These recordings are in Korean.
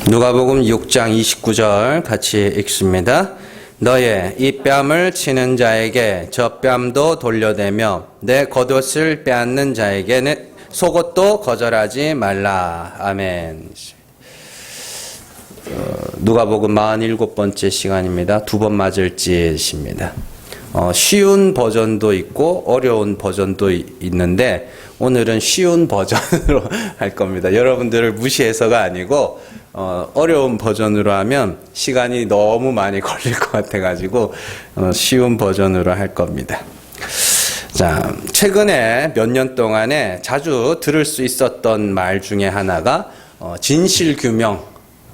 누가복음 6장 29절 같이 읽습니다. 너의 이 뺨을 치는 자에게 저 뺨도 돌려대며 내 겉옷을 빼앗는 자에게는 속옷도 거절하지 말라. 아멘. 누가복음 47번째 시간입니다. 두 번 맞을 짓입니다. 쉬운 버전도 있고 어려운 버전도 있는데 오늘은 쉬운 버전으로 할 겁니다. 여러분들을 무시해서가 아니고 어려운 버전으로 하면 시간이 너무 많이 걸릴 것 같아가지고 쉬운 버전으로 할 겁니다. 자, 최근에 몇 년 동안에 자주 들을 수 있었던 말 중에 하나가 진실규명,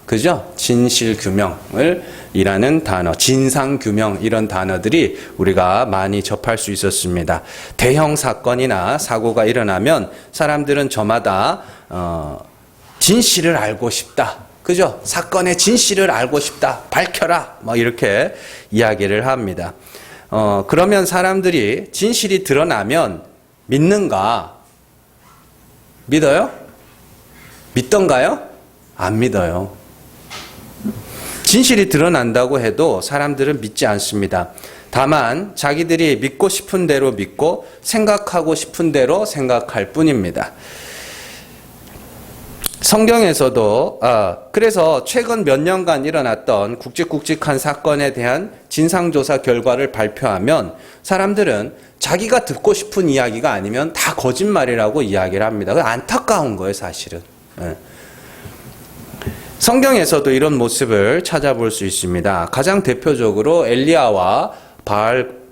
그죠? 진실규명을 이라는 단어, 진상규명 이런 단어들이 우리가 많이 접할 수 있었습니다. 대형 사건이나 사고가 일어나면 사람들은 저마다 진실을 알고 싶다. 그죠? 사건의 진실을 알고 싶다. 밝혀라. 뭐 이렇게 이야기를 합니다. 그러면 사람들이 진실이 드러나면 믿는가? 믿어요? 믿던가요? 안 믿어요. 진실이 드러난다고 해도 사람들은 믿지 않습니다. 다만 자기들이 믿고 싶은 대로 믿고 생각하고 싶은 대로 생각할 뿐입니다. 성경에서도 그래서 최근 몇 년간 일어났던 굵직굵직한 사건에 대한 진상조사 결과를 발표하면 사람들은 자기가 듣고 싶은 이야기가 아니면 다 거짓말이라고 이야기를 합니다. 안타까운 거예요, 사실은. 성경에서도 이런 모습을 찾아볼 수 있습니다. 가장 대표적으로 엘리야와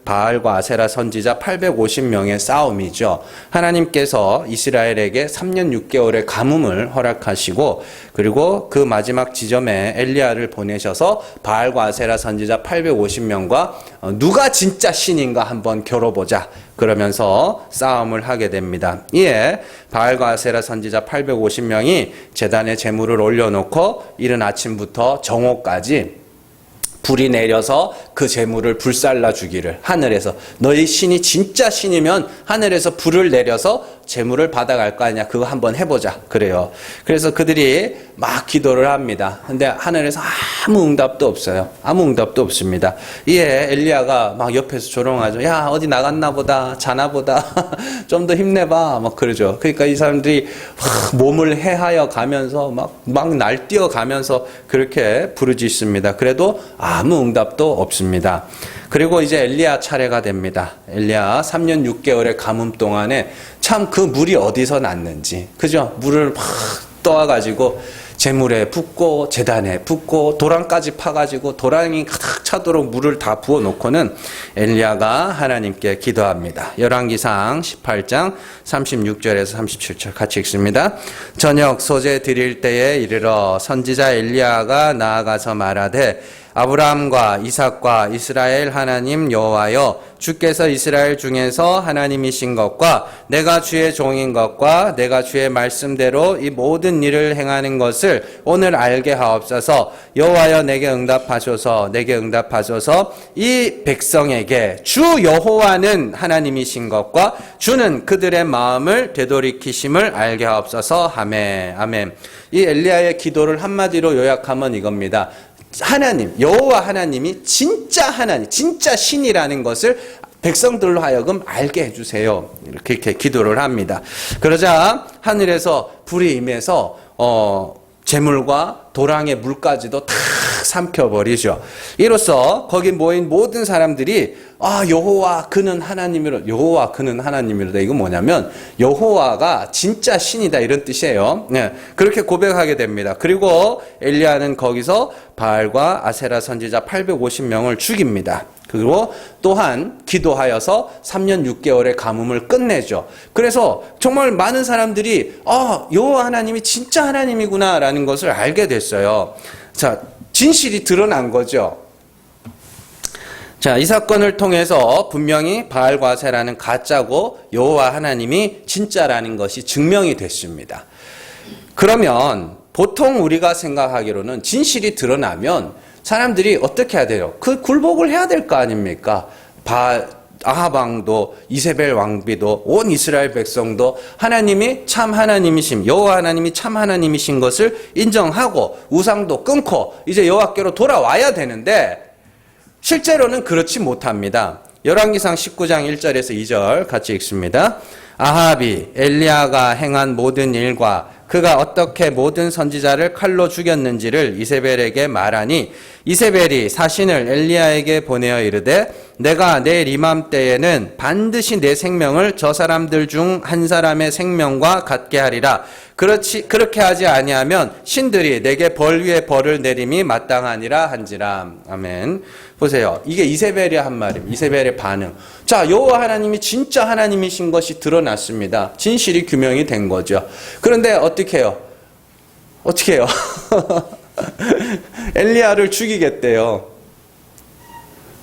바알과 아세라 선지자 850명의 싸움이죠. 하나님께서 이스라엘에게 3년 6개월의 가뭄을 허락하시고 그리고 그 마지막 지점에 엘리야를 보내셔서 바알과 아세라 선지자 850명과 누가 진짜 신인가 한번 겨뤄보자 그러면서 싸움을 하게 됩니다. 이에 바알과 아세라 선지자 850명이 제단에 제물을 올려놓고 이른 아침부터 정오까지 불이 내려서 그 제물을 불살라 주기를 하늘에서 너희 신이 진짜 신이면 하늘에서 불을 내려서 제물을 받아갈 거 아니냐 그거 한번 해보자 그래요. 그래서 그들이 막 기도를 합니다. 근데 하늘에서 아무 응답도 없어요. 아무 응답도 없습니다. 이에 엘리야가 막 옆에서 조롱하죠. 야 어디 나갔나 보다 자나 보다 좀 더 힘내봐 막 그러죠. 그러니까 이 사람들이 몸을 해하여 가면서 막 날뛰어 가면서 그렇게 부르짖습니다. 그래도 아무 응답도 없습니다. 그리고 이제 엘리야 차례가 됩니다. 엘리야 3년 6개월의 가뭄 동안에 참 그 물이 어디서 났는지, 그죠? 물을 막 떠와가지고 제물에 붓고 제단에 붓고 도랑까지 파가지고 도랑이 가득 차도록 물을 다 부어놓고는 엘리야가 하나님께 기도합니다. 열왕기상 18장 36절에서 37절 같이 읽습니다. 저녁 소재 드릴 때에 이르러 선지자 엘리야가 나아가서 말하되 아브라함과 이삭과 이스라엘 하나님 여호와여 주께서 이스라엘 중에서 하나님이신 것과 내가 주의 종인 것과 내가 주의 말씀대로 이 모든 일을 행하는 것을 오늘 알게 하옵소서. 여호와여 내게 응답하소서. 이 백성에게 주 여호와는 하나님이신 것과 주는 그들의 마음을 되돌이키심을 알게 하옵소서. 아멘. 이 엘리야의 기도를 한마디로 요약하면 이겁니다. 하나님, 여호와 하나님이 진짜 하나님, 진짜 신이라는 것을 백성들로 하여금 알게 해주세요. 이렇게 기도를 합니다. 그러자 하늘에서 불이 임해서 재물과 도랑의 물까지도 다 삼켜버리죠. 이로써 거기 모인 모든 사람들이 여호와 그는 하나님이로다. 이거 뭐냐면 여호와가 진짜 신이다 이런 뜻이에요. 네, 그렇게 고백하게 됩니다. 그리고 엘리야는 거기서 바알과 아세라 선지자 850명을 죽입니다. 그리고 또한 기도하여서 3년 6개월의 가뭄을 끝내죠. 그래서 정말 많은 사람들이 여호와 하나님이 진짜 하나님이구나라는 것을 알게 됐어요. 자, 진실이 드러난 거죠. 자, 이 사건을 통해서 분명히 바알과 아세라는 가짜고 여호와 하나님이 진짜라는 것이 증명이 됐습니다. 그러면 보통 우리가 생각하기로는 진실이 드러나면 사람들이 어떻게 해야 돼요? 그 굴복을 해야 될 거 아닙니까? 아합 왕도 이세벨 왕비도 온 이스라엘 백성도 하나님이 참 하나님이심, 여호와 하나님이 참 하나님이신 것을 인정하고 우상도 끊고 이제 여호와께로 돌아와야 되는데 실제로는 그렇지 못합니다. 열왕기상 19장 1절에서 2절 같이 읽습니다. 아합이 엘리야가 행한 모든 일과 그가 어떻게 모든 선지자를 칼로 죽였는지를 이세벨에게 말하니 이세벨이 사신을 엘리야에게 보내어 이르되 내가 내일 이맘때에는 반드시 내 생명을 저 사람들 중 한 사람의 생명과 같게 하리라. 그렇게 하지 아니하면 신들이 내게 벌 위에 벌을 내림이 마땅하니라 한지라. 아멘. 보세요. 이게 이세벨이 한 말입니다. 이세벨의 반응. 자, 여호와 하나님이 진짜 하나님이신 것이 드러났습니다. 진실이 규명이 된 거죠. 그런데 어떻게 해요? 어떻게 해요? 엘리야를 죽이겠대요.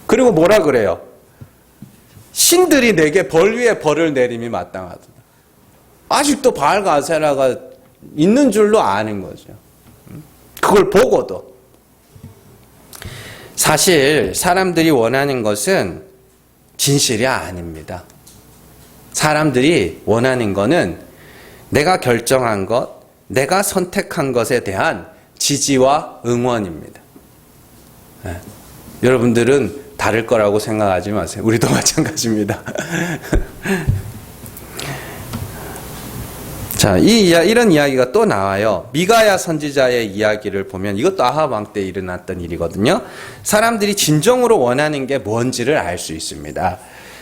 그리고 뭐라 그래요? 신들이 내게 벌 위에 벌을 내림이 마땅하다. 아직도 바알과 아세라가 있는 줄로 아는 거죠. 그걸 보고도. 사실 사람들이 원하는 것은 진실이 아닙니다. 사람들이 원하는 것은 내가 결정한 것, 내가 선택한 것에 대한 지지와 응원입니다. 네. 여러분들은 다를 거라고 생각하지 마세요. 우리도 마찬가지입니다. 자, 이런 이야기가 또 나와요. 미가야 선지자의 이야기를 보면 이것도 아합 왕 때 일어났던 일이거든요. 사람들이 진정으로 원하는 게 뭔지를 알 수 있습니다.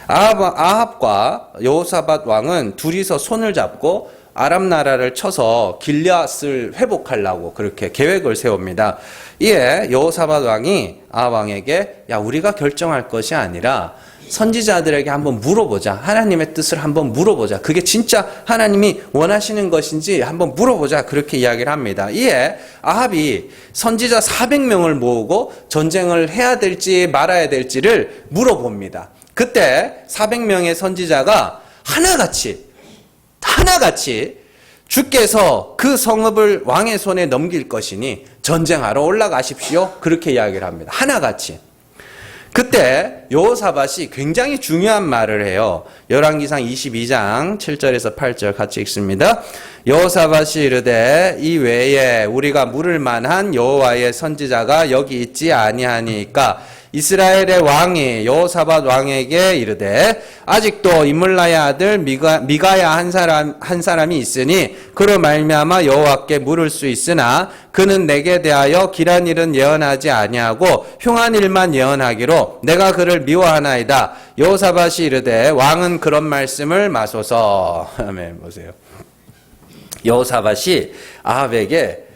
아합과 여호사밧 왕은 둘이서 손을 잡고 아람 나라를 쳐서 길앗을 회복하려고 그렇게 계획을 세웁니다. 이에 여호사밧 왕이 아합 왕에게 야, 우리가 결정할 것이 아니라 선지자들에게 한번 물어보자. 하나님의 뜻을 한번 물어보자. 그게 진짜 하나님이 원하시는 것인지 한번 물어보자. 그렇게 이야기를 합니다. 이에 아합이 선지자 400명을 모으고 전쟁을 해야 될지 말아야 될지를 물어봅니다. 그때 400명의 선지자가 하나같이 주께서 그 성읍을 왕의 손에 넘길 것이니 전쟁하러 올라가십시오. 그렇게 이야기를 합니다. 하나같이. 그때 여호사밧이 굉장히 중요한 말을 해요. 열왕기상 22장 7절에서 8절 같이 읽습니다. 여호사밧이 이르되 이 외에 우리가 물을 만한 여호와의 선지자가 여기 있지 아니하니까 이스라엘의 왕이 여호사밧 왕에게 이르되 아직도 이물라의 아들 미가야 한 사람이 있으니 그로 말미암아 여호와께 물을 수 있으나 그는 내게 대하여 길한 일은 예언하지 아니하고 흉한 일만 예언하기로 내가 그를 미워하나이다. 여호사밧이 이르되 왕은 그런 말씀을 마소서. 아멘. 보세요. 여호사밧이 아합에게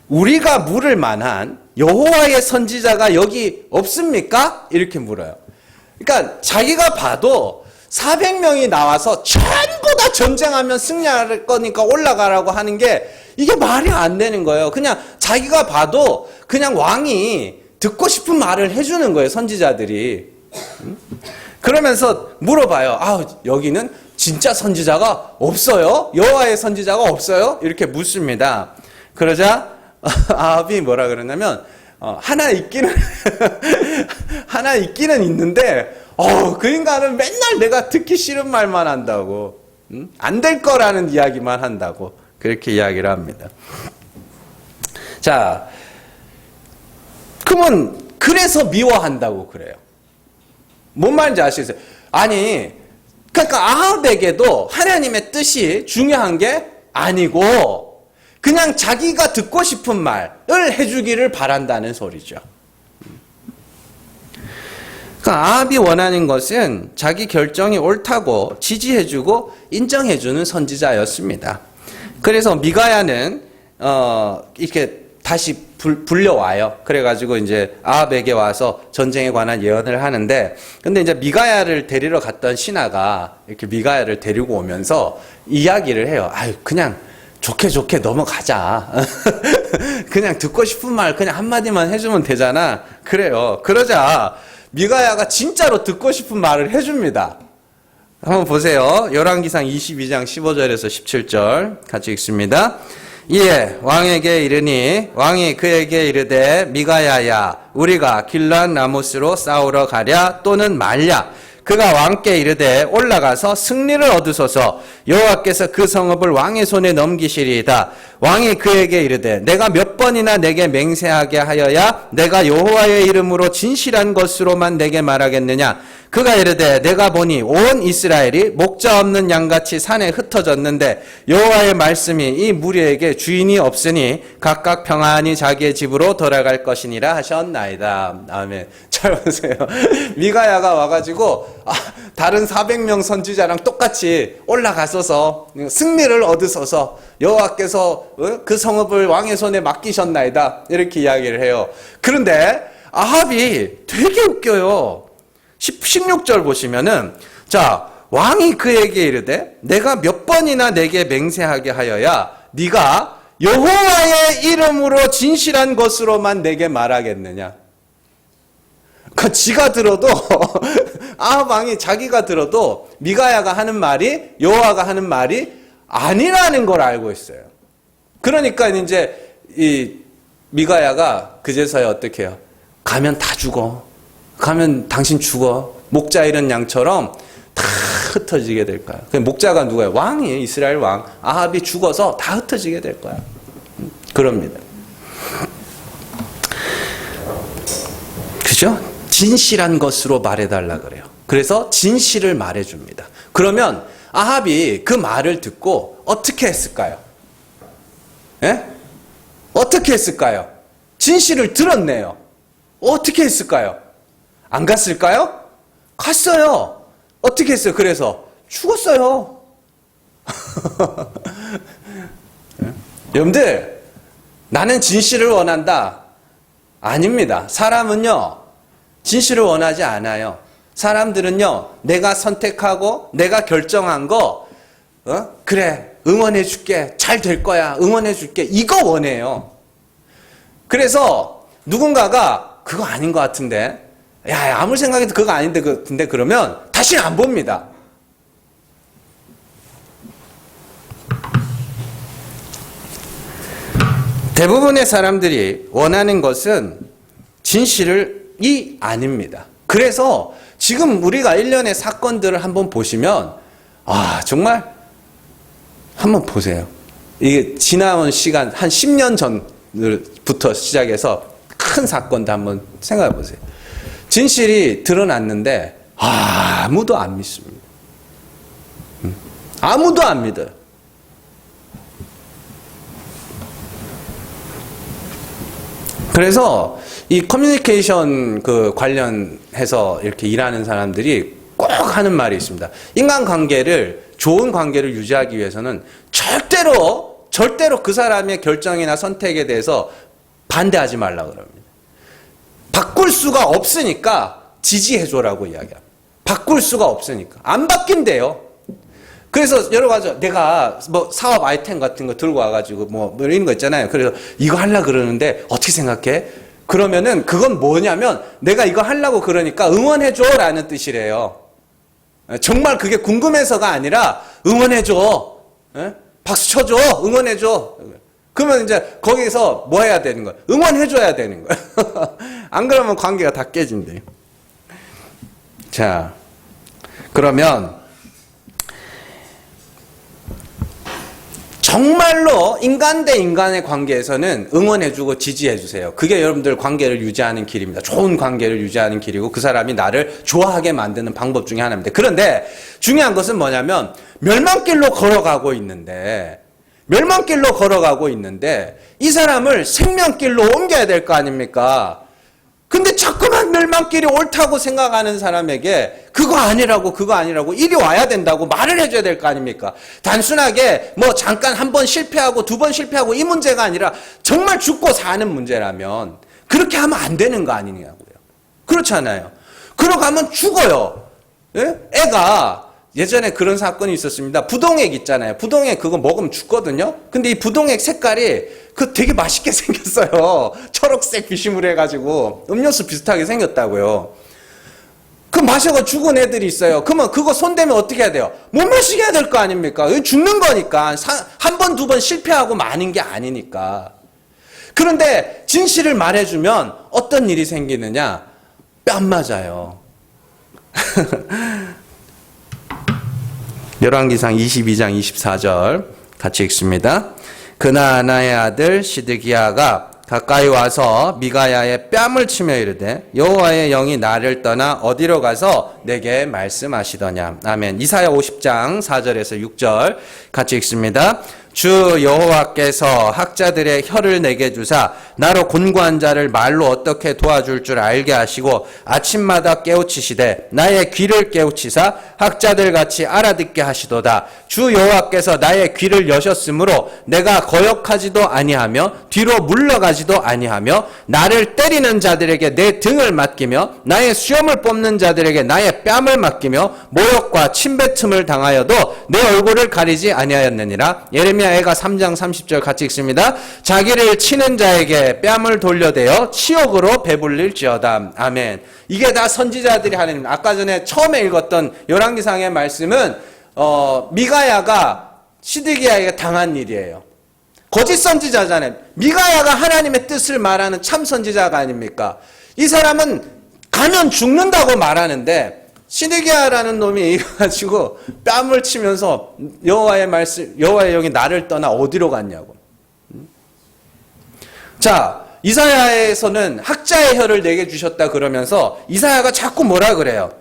우리가 물을 만한 여호와의 선지자가 여기 없습니까? 이렇게 물어요. 그러니까 자기가 봐도 400명이 나와서 전부 다 전쟁하면 승리할 거니까 올라가라고 하는 게 이게 말이 안 되는 거예요. 그냥 자기가 봐도 그냥 왕이 듣고 싶은 말을 해주는 거예요. 선지자들이. 그러면서 물어봐요. 아, 여기는 진짜 선지자가 없어요? 여호와의 선지자가 없어요? 이렇게 묻습니다. 그러자 아합이 뭐라 그러냐면 하나 있기는 하나 있기는 있는데 그 인간은 맨날 내가 듣기 싫은 말만 한다고 안 될 거라는 이야기만 한다고 그렇게 이야기를 합니다. 자, 그러면 그래서 미워한다고 그래요. 뭔 말인지 아시겠어요? 아니, 그러니까 아합에게도 하나님의 뜻이 중요한 게 아니고 그냥 자기가 듣고 싶은 말을 해주기를 바란다는 소리죠. 그러니까 아합이 원하는 것은 자기 결정이 옳다고 지지해주고 인정해주는 선지자였습니다. 그래서 미가야는 이렇게 다시 불려와요. 그래가지고 이제 아합에게 와서 전쟁에 관한 예언을 하는데, 근데 이제 미가야를 데리러 갔던 신하가 이렇게 미가야를 데리고 오면서 이야기를 해요. 아유, 그냥 좋게 넘어가자. 그냥 듣고 싶은 말 그냥 한마디만 해주면 되잖아. 그래요. 그러자 미가야가 진짜로 듣고 싶은 말을 해줍니다. 한번 보세요. 열왕기상 22장 15절에서 17절 같이 읽습니다. 이에 왕에게 이르니 왕이 그에게 이르되 미가야야 우리가 길르앗 라모스로 싸우러 가랴 또는 말랴. 그가 왕께 이르되 올라가서 승리를 얻으소서. 여호와께서 그 성읍을 왕의 손에 넘기시리이다. 왕이 그에게 이르되 내가 몇 번이나 내게 맹세하게 하여야 내가 여호와의 이름으로 진실한 것으로만 내게 말하겠느냐. 그가 이르되 내가 보니 온 이스라엘이 목자 없는 양같이 산에 흩어졌는데 여호와의 말씀이 이 무리에게 주인이 없으니 각각 평안히 자기의 집으로 돌아갈 것이니라 하셨나이다. 아멘. 잘 보세요. 미가야가 와가지고 다른 400명 선지자랑 똑같이 올라가서서 승리를 얻으소서 여호와께서 그 성읍을 왕의 손에 맡기셨나이다 이렇게 이야기를 해요. 그런데 아합이 되게 웃겨요. 16절 보시면은 자 왕이 그에게 이르되 내가 몇 번이나 내게 맹세하게 하여야 네가 여호와의 이름으로 진실한 것으로만 내게 말하겠느냐. 그 지가 들어도 아합 왕이 자기가 들어도 미가야가 하는 말이 여호와가 하는 말이 아니라는 걸 알고 있어요. 그러니까 이제 이 미가야가 그제서야 어떻게 해요? 가면 다 죽어. 가면 당신 죽어. 목자 잃은 양처럼 다 흩어지게 될 거야. 그 목자가 누구예요? 왕이에요. 이스라엘 왕. 아합이 죽어서 다 흩어지게 될 거야. 그럽니다. 그죠? 진실한 것으로 말해달라 그래요. 그래서 진실을 말해줍니다. 그러면 아합이 그 말을 듣고 어떻게 했을까요? 예? 어떻게 했을까요? 진실을 들었네요. 어떻게 했을까요? 안 갔을까요? 갔어요. 어떻게 했어요? 그래서 죽었어요. 여러분들, 나는 진실을 원한다. 아닙니다. 사람은요, 진실을 원하지 않아요. 사람들은요, 내가 선택하고 내가 결정한 거, 그래, 응원해 줄게. 잘 될 거야. 응원해 줄게. 이거 원해요. 그래서 누군가가 그거 아닌 것 같은데, 야, 아무리 생각해도 그거 아닌데, 근데 그러면 다시는 안 봅니다. 대부분의 사람들이 원하는 것은 진실이 아닙니다. 그래서 지금 우리가 일련의 사건들을 한번 보시면, 정말 한번 보세요. 이게 지나온 시간, 한 10년 전부터 시작해서 큰 사건도 한번 생각해 보세요. 진실이 드러났는데, 아무도 안 믿습니다. 아무도 안 믿어요. 그래서 이 커뮤니케이션 관련해서 이렇게 일하는 사람들이 꼭 하는 말이 있습니다. 인간관계를, 좋은 관계를 유지하기 위해서는 절대로 그 사람의 결정이나 선택에 대해서 반대하지 말라고 그럽니다. 바꿀 수가 없으니까 지지해줘라고 이야기합니다. 바꿀 수가 없으니까. 안 바뀐대요. 그래서 여러 가지, 내가 뭐 사업 아이템 같은 거 들고 와가지고 뭐 이런 거 있잖아요. 그래서 이거 하려고 그러는데 어떻게 생각해? 그러면은 그건 뭐냐면 내가 이거 하려고 그러니까 응원해줘라는 뜻이래요. 정말 그게 궁금해서가 아니라 응원해줘. 박수 쳐줘. 응원해줘. 그러면 이제 거기서 뭐 해야 되는 거야? 응원해줘야 되는 거야. 안 그러면 관계가 다 깨진대요. 자, 그러면 정말로 인간 대 인간의 관계에서는 응원해주고 지지해주세요. 그게 여러분들 관계를 유지하는 길입니다. 좋은 관계를 유지하는 길이고 그 사람이 나를 좋아하게 만드는 방법 중에 하나입니다. 그런데 중요한 것은 뭐냐면 멸망길로 걸어가고 있는데 이 사람을 생명길로 옮겨야 될 거 아닙니까? 근데 자꾸만 멸망길이 옳다고 생각하는 사람에게 그거 아니라고 이리 와야 된다고 말을 해줘야 될 거 아닙니까? 단순하게 뭐 잠깐 한 번 실패하고 두 번 실패하고 이 문제가 아니라 정말 죽고 사는 문제라면 그렇게 하면 안 되는 거 아니냐고요. 그렇잖아요. 그러가면 죽어요. 예? 애가 예전에 그런 사건이 있었습니다. 부동액 있잖아요. 부동액 그거 먹으면 죽거든요. 근데 이 부동액 색깔이 되게 맛있게 생겼어요. 초록색 비심을 해가지고 음료수 비슷하게 생겼다고요. 그 마셔가 죽은 애들이 있어요. 그러면 그거 손대면 어떻게 해야 돼요? 못 마시게 해야 될 거 아닙니까? 죽는 거니까. 한 번, 두 번 실패하고 마는 게 아니니까. 그런데 진실을 말해주면 어떤 일이 생기느냐? 뺨 맞아요. 열왕기상 22장 24절 같이 읽습니다. 그나아나의 아들 시드기야가 가까이 와서 미가야의 뺨을 치며 이르되 여호와의 영이 나를 떠나 어디로 가서 내게 말씀하시더냐. 아멘. 이사야 50장 4절에서 6절 같이 읽습니다. 주 여호와께서 학자들의 혀를 내게 주사 나로 곤고한 자를 말로 어떻게 도와줄 줄 알게 하시고 아침마다 깨우치시되 나의 귀를 깨우치사 학자들 같이 알아듣게 하시도다. 주 여호와께서 나의 귀를 여셨으므로 내가 거역하지도 아니하며 뒤로 물러가지도 아니하며 나를 때리는 자들에게 내 등을 맡기며 나의 수염을 뽑는 자들에게 나의 뺨을 맡기며 모욕과 침뱉음을 당하여도 내 얼굴을 가리지 아니하였느니라. 예레미야 애가 3장 30절 같이 읽습니다. 자기를 치는 자에게 뺨을 돌려대어 치욕으로 배불릴지어다. 아멘. 이게 다 선지자들이 하는, 아까 전에 처음에 읽었던 열왕기상의 말씀은 미가야가 시드기야에게 당한 일이에요. 거짓 선지자잖아요. 미가야가 하나님의 뜻을 말하는 참 선지자가 아닙니까? 이 사람은 가면 죽는다고 말하는데 시드기야라는 놈이 가지고 뺨을 치면서 여호와의 영이 나를 떠나 어디로 갔냐고. 자, 이사야에서는 학자의 혀를 내게 주셨다 그러면서 이사야가 자꾸 뭐라 그래요?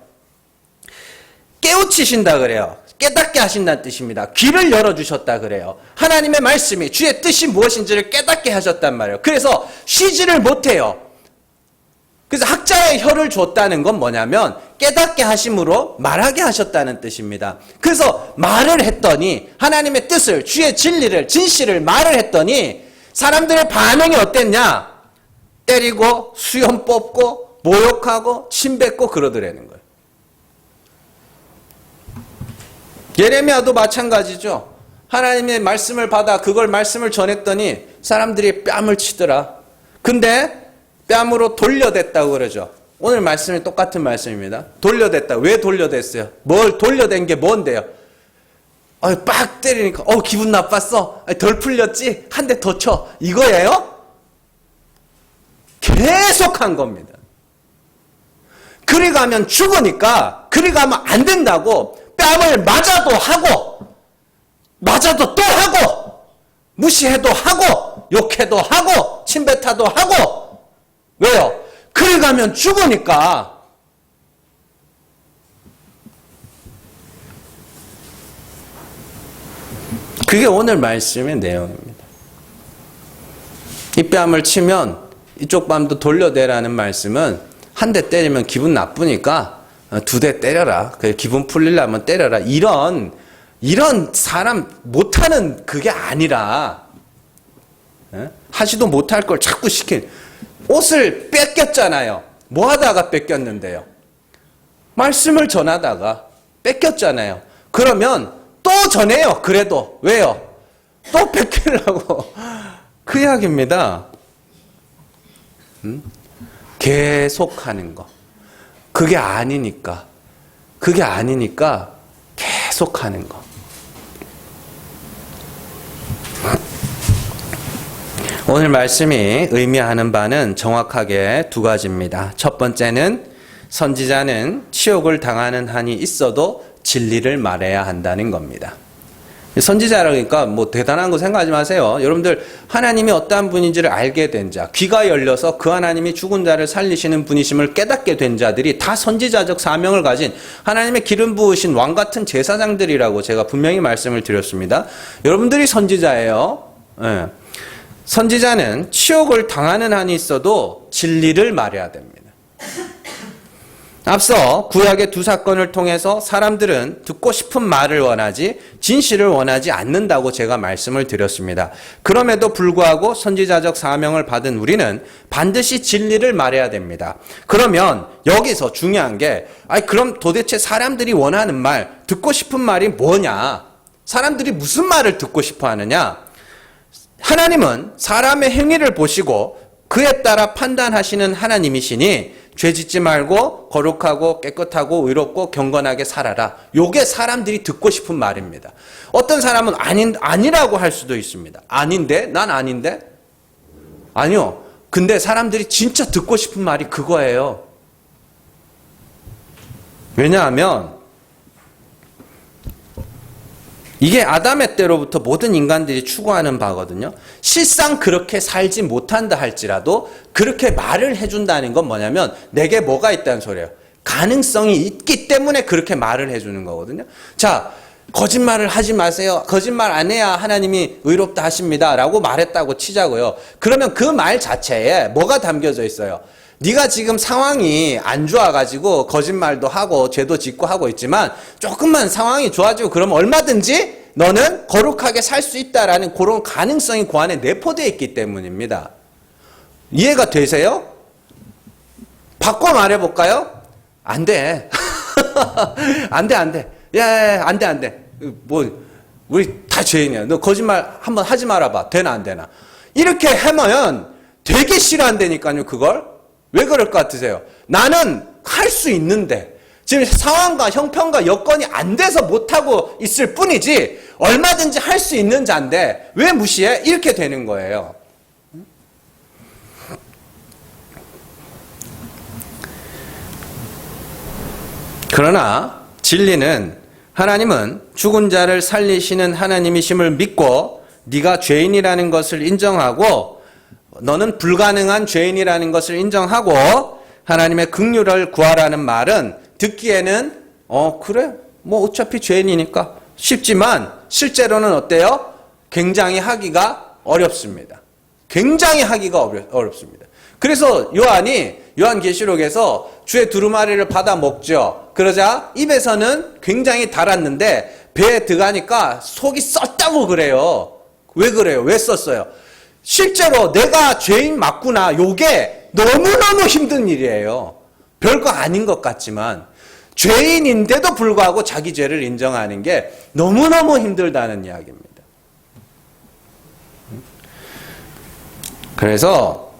깨우치신다 그래요. 깨닫게 하신다는 뜻입니다. 귀를 열어주셨다 그래요. 하나님의 말씀이 주의 뜻이 무엇인지를 깨닫게 하셨단 말이에요. 그래서 쉬지를 못해요. 그래서 학자의 혀를 줬다는 건 뭐냐면 깨닫게 하심으로 말하게 하셨다는 뜻입니다. 그래서 말을 했더니 하나님의 뜻을, 주의 진리를, 진실을 말을 했더니 사람들의 반응이 어땠냐? 때리고 수염 뽑고 모욕하고 침뱉고 그러더라는 거예요. 예레미야도 마찬가지죠. 하나님의 말씀을 받아 그걸 말씀을 전했더니 사람들이 뺨을 치더라. 근데 뺨으로 돌려댔다고 그러죠. 오늘 말씀이 똑같은 말씀입니다. 돌려댔다. 왜 돌려댔어요? 뭘 돌려댄 게 뭔데요? 빡 때리니까 기분 나빴어? 덜 풀렸지? 한 대 더 쳐. 이거예요? 계속 한 겁니다. 그리 가면 죽으니까 그리 가면 안 된다고 뺨을 맞아도 하고 맞아도 또 하고 무시해도 하고 욕해도 하고 침뱉어도 하고. 왜요? 그리 가면 죽으니까. 그게 오늘 말씀의 내용입니다. 이 뺨을 치면 이쪽 뺨도 돌려대라는 말씀은 한 대 때리면 기분 나쁘니까 두 대 때려라. 기분 풀리려면 때려라. 이런 사람 못하는 그게 아니라 하지도 못할 걸 자꾸 시킨. 옷을 뺏겼잖아요. 뭐 하다가 뺏겼는데요? 말씀을 전하다가 뺏겼잖아요. 그러면 또 전해요. 그래도. 왜요? 또 뺏기려고. 그 이야기입니다. 계속 하는 거. 그게 아니니까 계속 하는 거. 오늘 말씀이 의미하는 바는 정확하게 두 가지입니다. 첫 번째는 선지자는 치욕을 당하는 한이 있어도 진리를 말해야 한다는 겁니다. 선지자라니까 뭐 대단한 거 생각하지 마세요. 여러분들 하나님이 어떠한 분인지를 알게 된 자, 귀가 열려서 그 하나님이 죽은 자를 살리시는 분이심을 깨닫게 된 자들이 다 선지자적 사명을 가진 하나님의 기름 부으신 왕 같은 제사장들이라고 제가 분명히 말씀을 드렸습니다. 여러분들이 선지자예요. 네. 선지자는 치욕을 당하는 한이 있어도 진리를 말해야 됩니다. 앞서 구약의 두 사건을 통해서 사람들은 듣고 싶은 말을 원하지 진실을 원하지 않는다고 제가 말씀을 드렸습니다. 그럼에도 불구하고 선지자적 사명을 받은 우리는 반드시 진리를 말해야 됩니다. 그러면 여기서 중요한 게 그럼 도대체 사람들이 원하는 말, 듣고 싶은 말이 뭐냐? 사람들이 무슨 말을 듣고 싶어 하느냐? 하나님은 사람의 행위를 보시고 그에 따라 판단하시는 하나님이시니 죄짓지 말고 거룩하고 깨끗하고 의롭고 경건하게 살아라. 요게 사람들이 듣고 싶은 말입니다. 어떤 사람은 아니라고 할 수도 있습니다. 아닌데? 난 아닌데? 아니요. 근데 사람들이 진짜 듣고 싶은 말이 그거예요. 왜냐하면 이게 아담의 때로부터 모든 인간들이 추구하는 바거든요. 실상 그렇게 살지 못한다 할지라도 그렇게 말을 해준다는 건 뭐냐면 내게 뭐가 있다는 소리예요. 가능성이 있기 때문에 그렇게 말을 해주는 거거든요. 자, 거짓말을 하지 마세요. 거짓말 안 해야 하나님이 의롭다 하십니다. 라고 말했다고 치자고요. 그러면 그 말 자체에 뭐가 담겨져 있어요? 네가 지금 상황이 안 좋아가지고 거짓말도 하고 죄도 짓고 하고 있지만 조금만 상황이 좋아지고 그러면 얼마든지 너는 거룩하게 살 수 있다라는 그런 가능성이 그 안에 내포되어 있기 때문입니다. 이해가 되세요? 바꿔 말해볼까요? 안 돼. 안 돼, 안 돼. 야, 안 돼, 안 돼. 우리 다 죄인이야. 너 거짓말 한번 하지 말아봐. 되나, 안 되나. 이렇게 하면 되게 싫어한다니까요, 그걸. 왜 그럴 것 같으세요? 나는 할 수 있는데 지금 상황과 형편과 여건이 안 돼서 못하고 있을 뿐이지 얼마든지 할 수 있는 자인데 왜 무시해? 이렇게 되는 거예요. 그러나 진리는 하나님은 죽은 자를 살리시는 하나님이심을 믿고 네가 죄인이라는 것을 인정하고 너는 불가능한 죄인이라는 것을 인정하고 하나님의 긍휼을 구하라는 말은 듣기에는 그래 뭐 어차피 죄인이니까 쉽지만 실제로는 어때요? 굉장히 하기가 어렵습니다. 굉장히 하기가 어렵습니다. 그래서 요한계시록에서 주의 두루마리를 받아 먹죠. 그러자 입에서는 굉장히 달았는데 배에 들어가니까 속이 썼다고 그래요. 왜 그래요? 왜 썼어요? 실제로 내가 죄인 맞구나. 요게 너무너무 힘든 일이에요. 별거 아닌 것 같지만 죄인인데도 불구하고 자기 죄를 인정하는 게 너무너무 힘들다는 이야기입니다. 그래서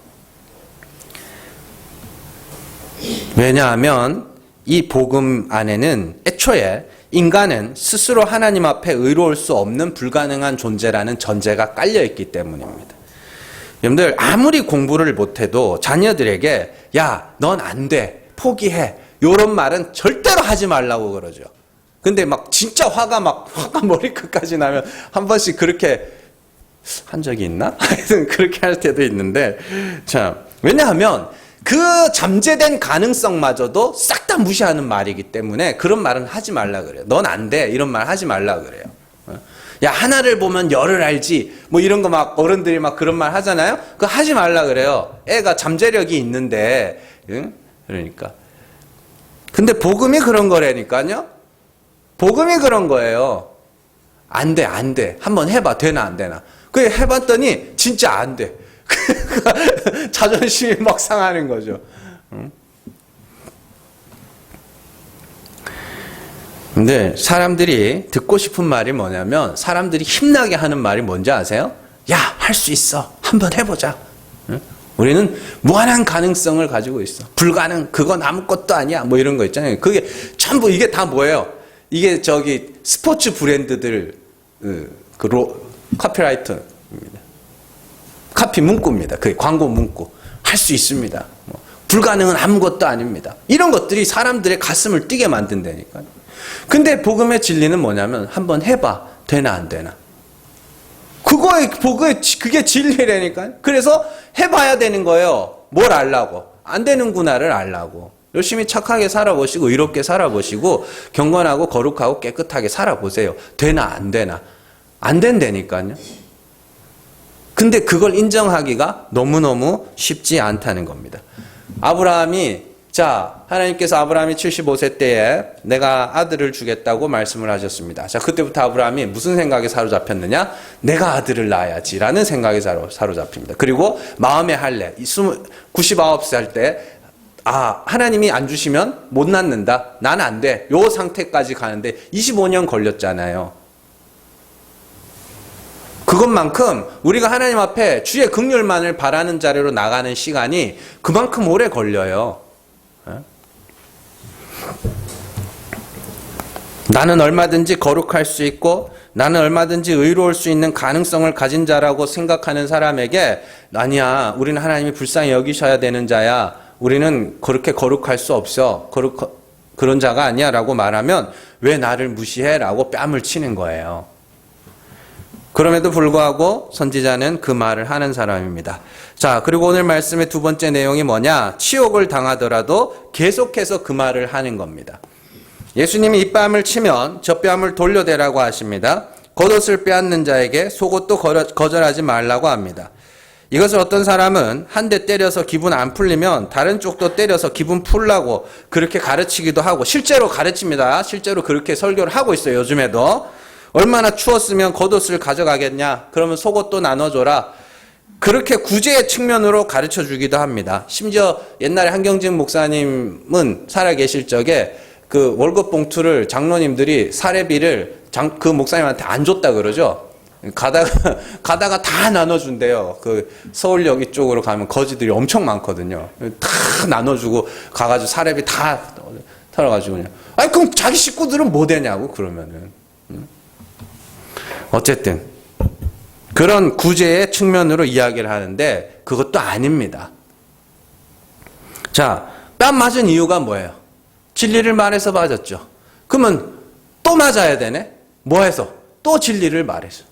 왜냐하면 이 복음 안에는 애초에 인간은 스스로 하나님 앞에 의로울 수 없는 불가능한 존재라는 전제가 깔려있기 때문입니다. 여러분들 아무리 공부를 못해도 자녀들에게 야, 넌 안 돼. 포기해. 이런 말은 절대로 하지 말라고 그러죠. 근데 막 진짜 화가 머리끝까지 나면 한 번씩 그렇게 한 적이 있나? 하여튼 그렇게 할 때도 있는데 자, 왜냐하면 그 잠재된 가능성마저도 싹 다 무시하는 말이기 때문에 그런 말은 하지 말라 그래요. 넌 안 돼. 이런 말 하지 말라 그래요. 야, 하나를 보면 열을 알지. 뭐 이런 거 막 어른들이 막 그런 말 하잖아요. 그거 하지 말라 그래요. 애가 잠재력이 있는데. 응? 그러니까. 근데 복음이 그런 거라니까요. 복음이 그런 거예요. 안 돼, 안 돼. 한번 해봐. 되나 안 되나. 그래 해봤더니 진짜 안 돼. 자존심이 막 상하는 거죠. 응? 근데 사람들이 듣고 싶은 말이 뭐냐면 사람들이 힘나게 하는 말이 뭔지 아세요? 야, 할 수 있어. 한번 해보자. 응? 우리는 무한한 가능성을 가지고 있어. 불가능, 그건 아무것도 아니야. 뭐 이런 거 있잖아요. 그게 전부 이게 다 뭐예요? 이게 스포츠 브랜드들 카피라이터입니다. 카피 문구입니다. 그게 광고 문구. 할 수 있습니다. 불가능은 아무것도 아닙니다. 이런 것들이 사람들의 가슴을 뛰게 만든다니까요. 근데 복음의 진리는 뭐냐면 한번 해봐. 되나 안 되나. 그게 진리라니까요. 그래서 해봐야 되는 거예요. 뭘 알라고. 안 되는구나를 알라고. 열심히 착하게 살아보시고 의롭게 살아보시고 경건하고 거룩하고 깨끗하게 살아보세요. 되나 안 되나. 안 된다니까요. 근데 그걸 인정하기가 너무너무 쉽지 않다는 겁니다. 하나님께서 아브라함이 75세 때에 내가 아들을 주겠다고 말씀을 하셨습니다. 자, 그때부터 아브라함이 무슨 생각에 사로잡혔느냐? 내가 아들을 낳아야지 라는 생각에 사로잡힙니다. 그리고 마음의 할례, 99살 때 하나님이 안 주시면 못 낳는다. 난 안 돼. 요 상태까지 가는데 25년 걸렸잖아요. 그것만큼 우리가 하나님 앞에 주의 긍휼만을 바라는 자리로 나가는 시간이 그만큼 오래 걸려요. 나는 얼마든지 거룩할 수 있고 나는 얼마든지 의로울 수 있는 가능성을 가진 자라고 생각하는 사람에게 아니야, 우리는 하나님이 불쌍히 여기셔야 되는 자야. 우리는 그렇게 거룩할 수 없어. 그런 자가 아니야 라고 말하면 왜 나를 무시해? 라고 뺨을 치는 거예요. 그럼에도 불구하고 선지자는 그 말을 하는 사람입니다. 자, 그리고 오늘 말씀의 두 번째 내용이 뭐냐? 치욕을 당하더라도 계속해서 그 말을 하는 겁니다. 예수님이 이 뺨을 치면 저 뺨을 돌려대라고 하십니다. 겉옷을 빼앗는 자에게 속옷도 거절하지 말라고 합니다. 이것을 어떤 사람은 한 대 때려서 기분 안 풀리면 다른 쪽도 때려서 기분 풀라고 그렇게 가르치기도 하고, 실제로 가르칩니다. 실제로 그렇게 설교를 하고 있어요. 요즘에도. 얼마나 추웠으면 겉옷을 가져가겠냐? 그러면 속옷도 나눠줘라. 그렇게 구제의 측면으로 가르쳐 주기도 합니다. 심지어 옛날에 한경진 목사님은 살아계실 적에 그 월급 봉투를 장로님들이 사례비를 그 목사님한테 안 줬다 그러죠. 가다가 다 나눠준대요. 그 서울역 이쪽으로 가면 거지들이 엄청 많거든요. 다 나눠주고 가가지고 사례비 다 털어가지고 그냥. 아니 그럼 자기 식구들은 뭐 되냐고 그러면은. 어쨌든 그런 구제의 측면으로 이야기를 하는데 그것도 아닙니다. 자, 뺨 맞은 이유가 뭐예요? 진리를 말해서 맞았죠. 그러면 또 맞아야 되네? 뭐 해서? 또 진리를 말해서.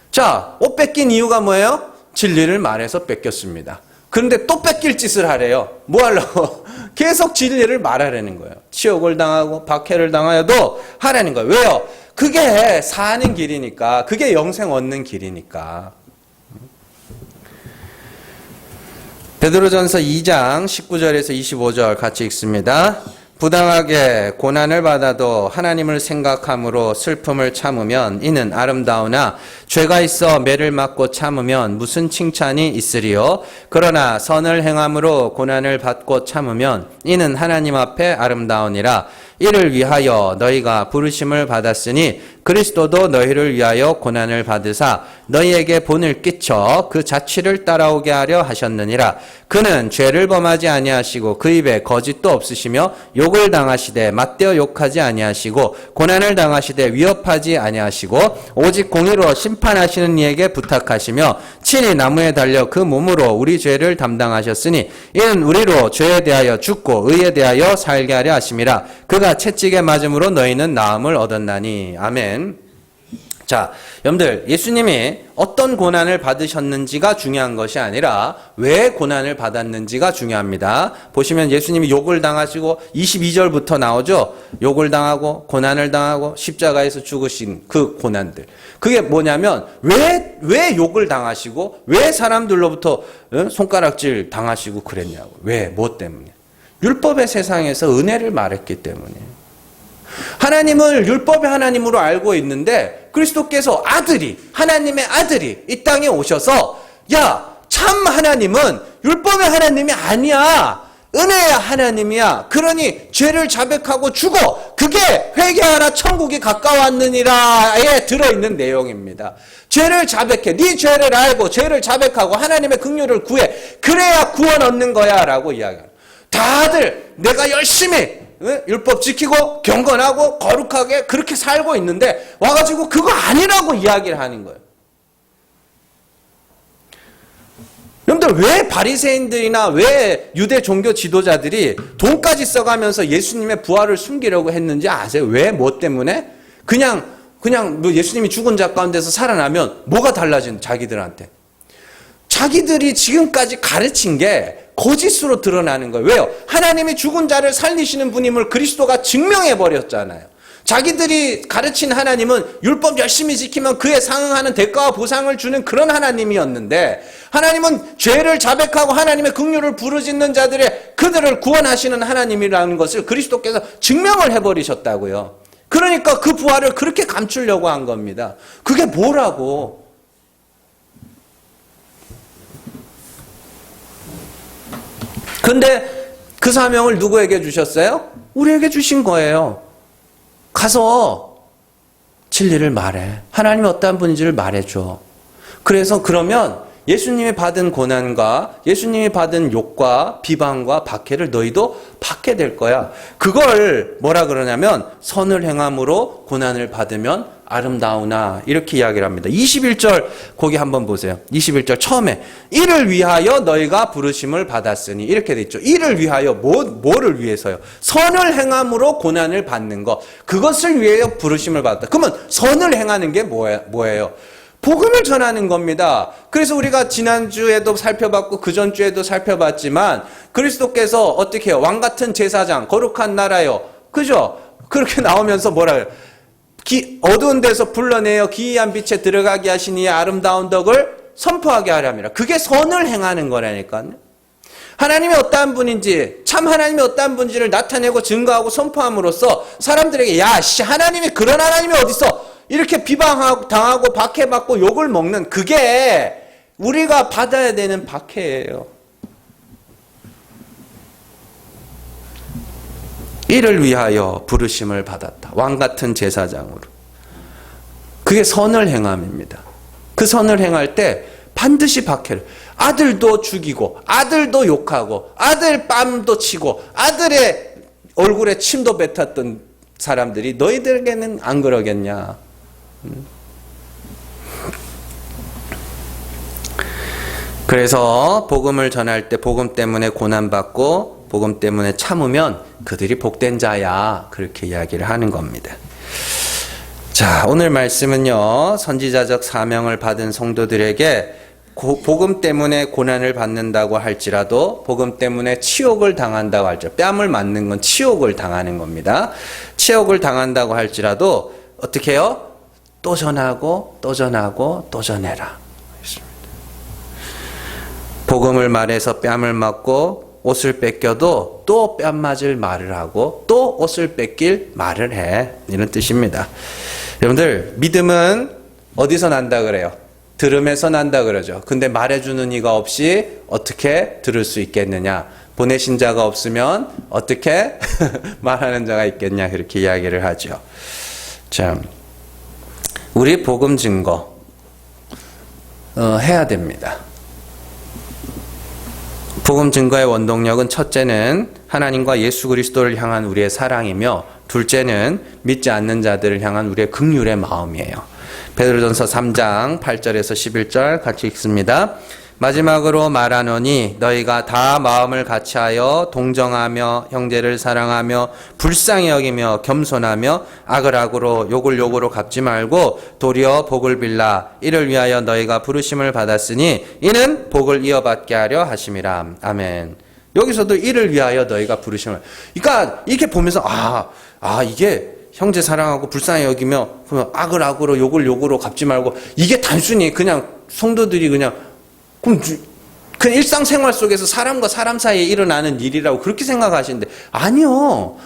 자, 옷 뺏긴 이유가 뭐예요? 진리를 말해서 뺏겼습니다. 그런데 또 뺏길 짓을 하래요. 뭐 하려고? 계속 진리를 말하라는 거예요. 치욕을 당하고 박해를 당하여도 하라는 거예요. 왜요? 그게 사는 길이니까. 그게 영생 얻는 길이니까. 베드로전서 2장 19절에서 25절 같이 읽습니다. 부당하게 고난을 받아도 하나님을 생각함으로 슬픔을 참으면 이는 아름다우나 죄가 있어 매를 맞고 참으면 무슨 칭찬이 있으리요. 그러나 선을 행함으로 고난을 받고 참으면 이는 하나님 앞에 아름다우니라. 이를 위하여 너희가 부르심을 받았으니 그리스도도 너희를 위하여 고난을 받으사 너희에게 본을 끼쳐 그 자취를 따라오게 하려 하셨느니라. 그는 죄를 범하지 아니하시고 그 입에 거짓도 없으시며 욕을 당하시되 맞대어 욕하지 아니하시고 고난을 당하시되 위협하지 아니하시고 오직 공의로 심판하시는 이에게 부탁하시며 친히 나무에 달려 그 몸으로 우리 죄를 담당하셨으니 이는 우리로 죄에 대하여 죽고 의에 대하여 살게 하려 하심이라. 그가 채찍에 맞음으로 너희는 나음을 얻었나니. 아멘. 자, 여러분들, 예수님이 어떤 고난을 받으셨는지가 중요한 것이 아니라 왜 고난을 받았는지가 중요합니다. 보시면 예수님이 욕을 당하시고 22절부터 나오죠. 욕을 당하고 고난을 당하고 십자가에서 죽으신 그 고난들. 그게 뭐냐면 왜 욕을 당하시고 왜 사람들로부터 손가락질 당하시고 그랬냐고. 왜? 뭐 때문에? 율법의 세상에서 은혜를 말했기 때문에. 하나님을 율법의 하나님으로 알고 있는데 그리스도께서 하나님의 아들이 이 땅에 오셔서 야, 참 하나님은 율법의 하나님이 아니야. 은혜의 하나님이야. 그러니 죄를 자백하고 죽어. 그게 회개하라 천국이 가까웠느니라에 들어있는 내용입니다. 죄를 자백해. 네 죄를 알고 죄를 자백하고 하나님의 긍휼을 구해. 그래야 구원 얻는 거야 라고 이야기합니다. 다들 내가 열심히 율법 지키고 경건하고 거룩하게 그렇게 살고 있는데 와가지고 그거 아니라고 이야기를 하는 거예요. 여러분들 왜 바리새인들이나 왜 유대 종교 지도자들이 돈까지 써가면서 예수님의 부활을 숨기려고 했는지 아세요? 왜? 뭐 때문에? 그냥 뭐 예수님이 죽은 자 가운데서 살아나면 뭐가 달라진 자기들한테? 자기들이 지금까지 가르친 게 거짓으로 드러나는 거예요. 왜요? 하나님이 죽은 자를 살리시는 분임을 그리스도가 증명해버렸잖아요. 자기들이 가르친 하나님은 율법 열심히 지키면 그에 상응하는 대가와 보상을 주는 그런 하나님이었는데 하나님은 죄를 자백하고 하나님의 긍휼을 부르짖는 자들의 그들을 구원하시는 하나님이라는 것을 그리스도께서 증명을 해버리셨다고요. 그러니까 그 부활을 그렇게 감추려고 한 겁니다. 그게 뭐라고? 근데 그 사명을 누구에게 주셨어요? 우리에게 주신 거예요. 가서 진리를 말해. 하나님이 어떠한 분인지를 말해줘. 그래서 그러면 예수님이 받은 고난과 예수님이 받은 욕과 비방과 박해를 너희도 받게 될 거야. 그걸 뭐라 그러냐면 선을 행함으로 고난을 받으면 아름다우나 이렇게 이야기를 합니다. 21절 거기 한번 보세요. 21절 처음에 이를 위하여 너희가 부르심을 받았으니 이렇게 돼 있죠. 이를 위하여 뭐를 위해서요? 선을 행함으로 고난을 받는 것. 그것을 위하여 부르심을 받았다. 그러면 선을 행하는 게 뭐예요? 복음을 전하는 겁니다. 그래서 우리가 지난주에도 살펴봤고 그 전주에도 살펴봤지만 그리스도께서 어떻게 해요? 왕같은 제사장, 거룩한 나라요. 그죠? 그렇게 나오면서 뭐라 해요? 어두운 데서 불러내어 기이한 빛에 들어가게 하시니 아름다운 덕을 선포하게 하려 함이라. 그게 선을 행하는 거라니까요. 하나님이 어떠한 분인지, 참 하나님이 어떠한 분인지를 나타내고 증거하고 선포함으로써 사람들에게 야, 하나님이 그런 하나님이 어딨어? 이렇게 비방하고 당하고 박해받고 욕을 먹는 그게 우리가 받아야 되는 박해예요. 이를 위하여 부르심을 받았다. 왕같은 제사장으로. 그게 선을 행함입니다. 그 선을 행할 때 반드시 박해를. 아들도 죽이고 아들도 욕하고 아들 뺨도 치고 아들의 얼굴에 침도 뱉었던 사람들이 너희들에게는 안 그러겠냐. 그래서 복음을 전할 때 복음 때문에 고난받고 복음 때문에 참으면 그들이 복된 자야. 그렇게 이야기를 하는 겁니다. 자, 오늘 말씀은요. 선지자적 사명을 받은 성도들에게 복음 때문에 고난을 받는다고 할지라도 복음 때문에 치욕을 당한다고 할지라도 뺨을 맞는 건 치욕을 당하는 겁니다. 치욕을 당한다고 할지라도 어떻게 해요? 또 전하고 또 전하고 또 전해라. 복음을 말해서 뺨을 맞고 옷을 뺏겨도 또 뺨 맞을 말을 하고 또 옷을 뺏길 말을 해. 이런 뜻입니다. 여러분들 믿음은 어디서 난다 그래요? 들음에서 난다 그러죠. 근데 말해주는 이가 없이 어떻게 들을 수 있겠느냐? 보내신 자가 없으면 어떻게 말하는 자가 있겠냐? 그렇게 이야기를 하죠. 자, 우리 복음 증거 해야 됩니다. 복음 증거의 원동력은 첫째는 하나님과 예수 그리스도를 향한 우리의 사랑이며 둘째는 믿지 않는 자들을 향한 우리의 긍휼의 마음이에요. 베드로전서 3장 8절에서 11절 같이 읽습니다. 마지막으로 말하노니 너희가 다 마음을 같이하여 동정하며 형제를 사랑하며 불쌍히 여기며 겸손하며 악을 악으로 욕을 욕으로 갚지 말고 도리어 복을 빌라. 이를 위하여 너희가 부르심을 받았으니 이는 복을 이어받게 하려 하심이라. 아멘. 여기서도 이를 위하여 너희가 부르심을. 그러니까 이렇게 보면서 이게 형제 사랑하고 불쌍히 여기며 악을 악으로 욕을 욕으로 갚지 말고 이게 단순히 그냥 성도들이 그냥 일상생활 속에서 사람과 사람 사이에 일어나는 일이라고 그렇게 생각하시는데 아니요.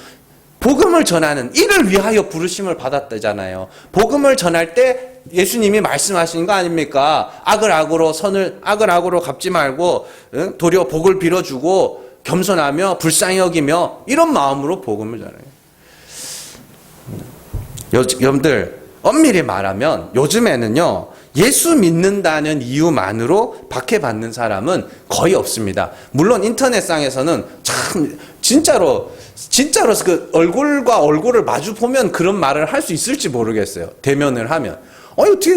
복음을 전하는 이를 위하여 부르심을 받았다잖아요. 복음을 전할 때 예수님이 말씀하시는 거 아닙니까? 악을 악으로 갚지 말고 도리어 복을 빌어주고 겸손하며 불쌍히 여기며 이런 마음으로 복음을 전해요. 여러분들 엄밀히 말하면 요즘에는요. 예수 믿는다는 이유만으로 박해받는 사람은 거의 없습니다. 물론 인터넷상에서는 참 진짜로 그 얼굴과 얼굴을 마주 보면 그런 말을 할 수 있을지 모르겠어요. 대면을 하면. 어떻게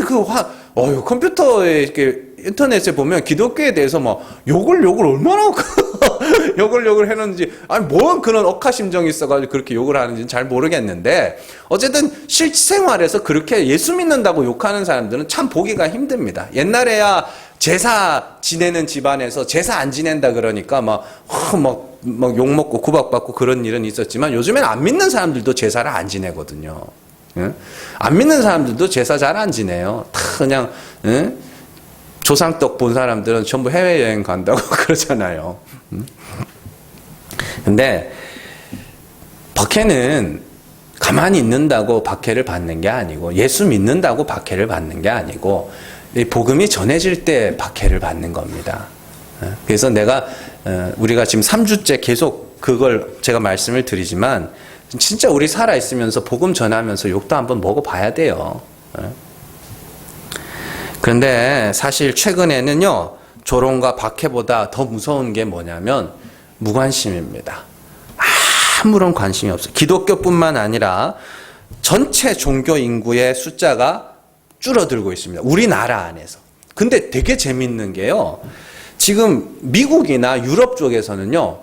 컴퓨터에 이렇게 인터넷에 보면 기독교에 대해서 욕을 얼마나 욕을 해놓는지 뭔 그런 억하심정이 있어가지고 그렇게 욕을 하는지는 잘 모르겠는데 어쨌든 실생활에서 그렇게 예수 믿는다고 욕하는 사람들은 참 보기가 힘듭니다. 옛날에야 제사 지내는 집안에서 제사 안 지낸다 그러니까 욕먹고 구박받고 그런 일은 있었지만 요즘엔 안 믿는 사람들도 제사를 안 지내거든요. 안 믿는 사람들도 제사 잘 안 지내요. 다 그냥 조상떡 본 사람들은 전부 해외여행 간다고 그러잖아요. 근데 박해는 가만히 있는다고 박해를 받는 게 아니고 예수 믿는다고 박해를 받는 게 아니고 복음이 전해질 때 박해를 받는 겁니다. 그래서 우리가 지금 3주째 계속 그걸 제가 말씀을 드리지만 진짜 우리 살아있으면서 복음 전하면서 욕도 한번 먹어봐야 돼요. 그런데 사실 최근에는요, 조롱과 박해보다 더 무서운 게 뭐냐면 무관심입니다. 아무런 관심이 없어요. 기독교뿐만 아니라 전체 종교 인구의 숫자가 줄어들고 있습니다. 우리나라 안에서. 근데 되게 재밌는 게요, 지금 미국이나 유럽 쪽에서는요,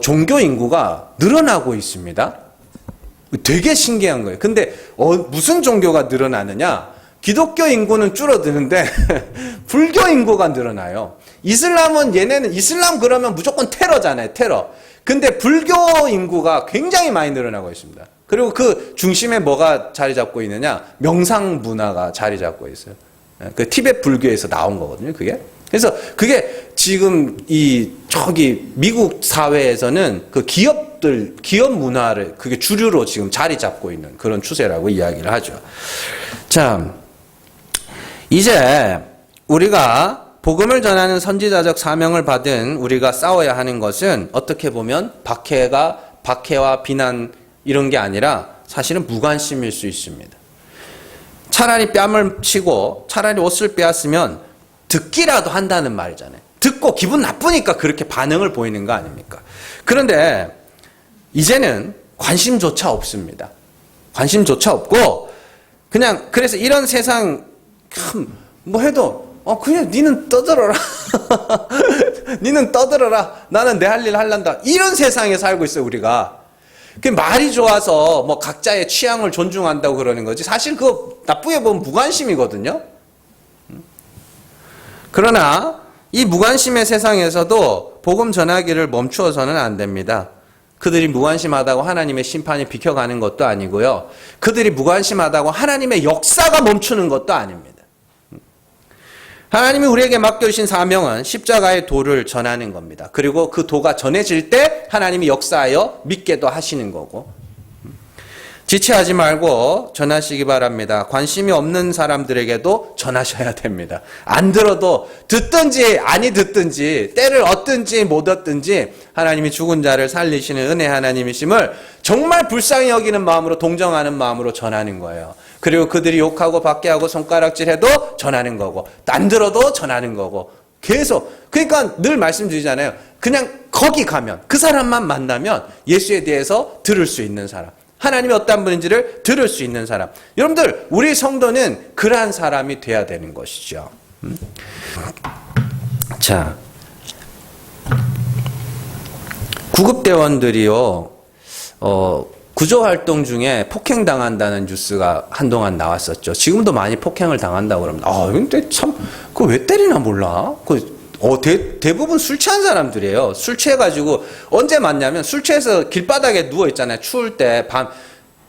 종교 인구가 늘어나고 있습니다. 되게 신기한 거예요. 근데 무슨 종교가 늘어나느냐? 기독교 인구는 줄어드는데 불교 인구가 늘어나요. 이슬람은 얘네는 이슬람 그러면 무조건 테러잖아요. 테러. 근데 불교 인구가 굉장히 많이 늘어나고 있습니다. 그리고 그 중심에 뭐가 자리 잡고 있느냐? 명상 문화가 자리 잡고 있어요. 그 티베트 불교에서 나온 거거든요, 그게. 그래서 그게 지금 저기 미국 사회에서는 그 기업 문화를 그게 주류로 지금 자리 잡고 있는 그런 추세라고 이야기를 하죠. 자, 이제 우리가 복음을 전하는 선지자적 사명을 받은 우리가 싸워야 하는 것은 어떻게 보면 박해와 비난 이런 게 아니라 사실은 무관심일 수 있습니다. 차라리 뺨을 치고 차라리 옷을 빼앗으면 듣기라도 한다는 말이잖아요. 듣고 기분 나쁘니까 그렇게 반응을 보이는 거 아닙니까? 그런데 이제는 관심조차 없습니다. 관심조차 없고 그냥 그래서 이런 세상 뭐 해도 그냥 니는 떠들어라. 니는 떠들어라. 나는 내 할 일 할란다. 이런 세상에 살고 있어요, 우리가. 그 말이 좋아서 뭐 각자의 취향을 존중한다고 그러는 거지. 사실 그거 나쁘게 보면 무관심이거든요. 그러나 이 무관심의 세상에서도 복음 전하기를 멈추어서는 안 됩니다. 그들이 무관심하다고 하나님의 심판이 비켜가는 것도 아니고요. 그들이 무관심하다고 하나님의 역사가 멈추는 것도 아닙니다. 하나님이 우리에게 맡겨주신 사명은 십자가의 도를 전하는 겁니다. 그리고 그 도가 전해질 때 하나님이 역사하여 믿게도 하시는 거고, 지체하지 말고 전하시기 바랍니다. 관심이 없는 사람들에게도 전하셔야 됩니다. 안 들어도 듣든지 아니 듣든지 때를 얻든지 못 얻든지 하나님이 죽은 자를 살리시는 은혜 하나님이심을 정말 불쌍히 여기는 마음으로, 동정하는 마음으로 전하는 거예요. 그리고 그들이 욕하고 박해하고 손가락질해도 전하는 거고, 안 들어도 전하는 거고, 계속. 그러니까 늘 말씀드리잖아요. 그냥 거기 가면, 그 사람만 만나면 예수에 대해서 들을 수 있는 사람, 하나님이 어떤 분인지를 들을 수 있는 사람. 여러분들, 우리 성도는 그러한 사람이 돼야 되는 것이죠. 자, 구급대원들이요, 구조활동 중에 폭행당한다는 뉴스가 한동안 나왔었죠. 지금도 많이 폭행을 당한다고 그럽니다. 근데 참, 그거 왜 때리나 몰라? 대부분 술 취한 사람들이에요. 술 취해가지고, 언제 맞냐면, 술 취해서 길바닥에 누워있잖아요. 추울 때,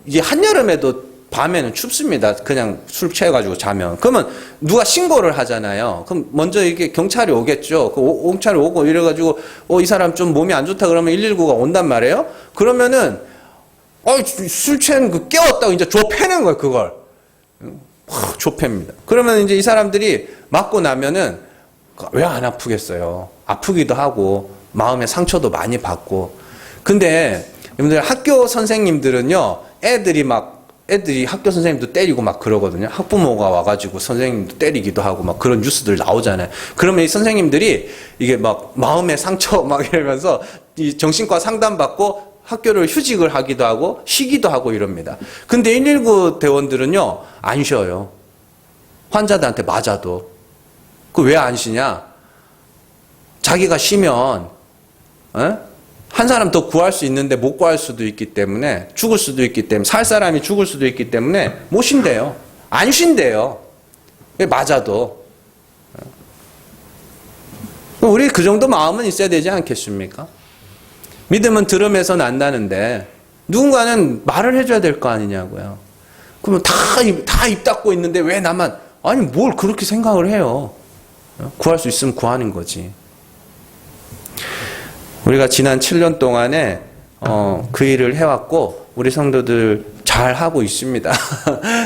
이게 한여름에도 밤에는 춥습니다. 그냥 술 취해가지고 자면. 그러면 누가 신고를 하잖아요. 그럼 먼저 이게 경찰이 오겠죠. 경찰이 오고 이래가지고, 이 사람 좀 몸이 안 좋다 그러면 119가 온단 말이에요. 그러면은, 술 취한 깨웠다고 이제 좁혀는 거예요, 그걸. 좁힙니다. 그러면 이제 이 사람들이 맞고 나면은, 왜 안 아프겠어요? 아프기도 하고, 마음의 상처도 많이 받고. 근데, 여러분들 학교 선생님들은요, 애들이 학교 선생님도 때리고 막 그러거든요. 학부모가 와가지고 선생님도 때리기도 하고 막 그런 뉴스들 나오잖아요. 그러면 이 선생님들이 이게 막 마음의 상처 막 이러면서 이 정신과 상담받고 학교를 휴직을 하기도 하고 쉬기도 하고 이럽니다. 근데 119 대원들은요, 안 쉬어요. 환자들한테 맞아도. 왜 안 쉬냐? 자기가 쉬면, 한 사람 더 구할 수 있는데 못 구할 수도 있기 때문에, 죽을 수도 있기 때문에, 살 사람이 죽을 수도 있기 때문에 못 쉰대요. 안 쉰대요. 맞아도. 우리 그 정도 마음은 있어야 되지 않겠습니까? 믿음은 들음에서 난다는데 누군가는 말을 해줘야 될 거 아니냐고요. 그러면 다 입 닫고 있는데 왜 나만, 아니 뭘 그렇게 생각을 해요. 구할 수 있으면 구하는 거지. 우리가 지난 7년 동안에 그 일을 해왔고 우리 성도들 잘 하고 있습니다.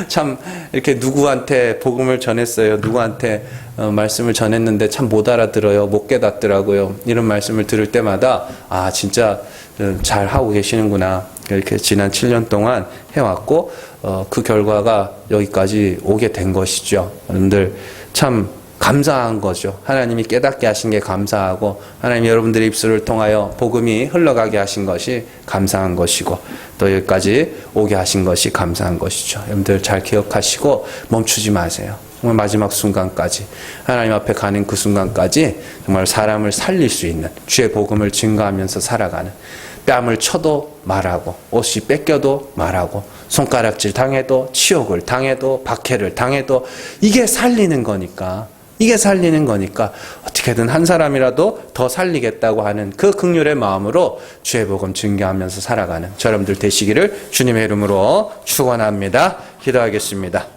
참 이렇게 누구한테 복음을 전했어요. 누구한테 말씀을 전했는데 참 못 알아들어요. 못 깨닫더라고요. 이런 말씀을 들을 때마다 진짜 잘 하고 계시는구나. 이렇게 지난 7년 동안 해왔고 그 결과가 여기까지 오게 된 것이죠. 여러분들 참 감사한 거죠. 하나님이 깨닫게 하신 게 감사하고 하나님 여러분들의 입술을 통하여 복음이 흘러가게 하신 것이 감사한 것이고 또 여기까지 오게 하신 것이 감사한 것이죠. 여러분들 잘 기억하시고 멈추지 마세요. 정말 마지막 순간까지 하나님 앞에 가는 그 순간까지 정말 사람을 살릴 수 있는 주의 복음을 증거하면서 살아가는 뺨을 쳐도 말하고 옷이 뺏겨도 말하고 손가락질 당해도 치욕을 당해도 박해를 당해도 이게 살리는 거니까 어떻게든 한 사람이라도 더 살리겠다고 하는 그 긍휼의 마음으로 주의 복음 증거하면서 살아가는 여러분들 되시기를 주님의 이름으로 축원합니다. 기도하겠습니다.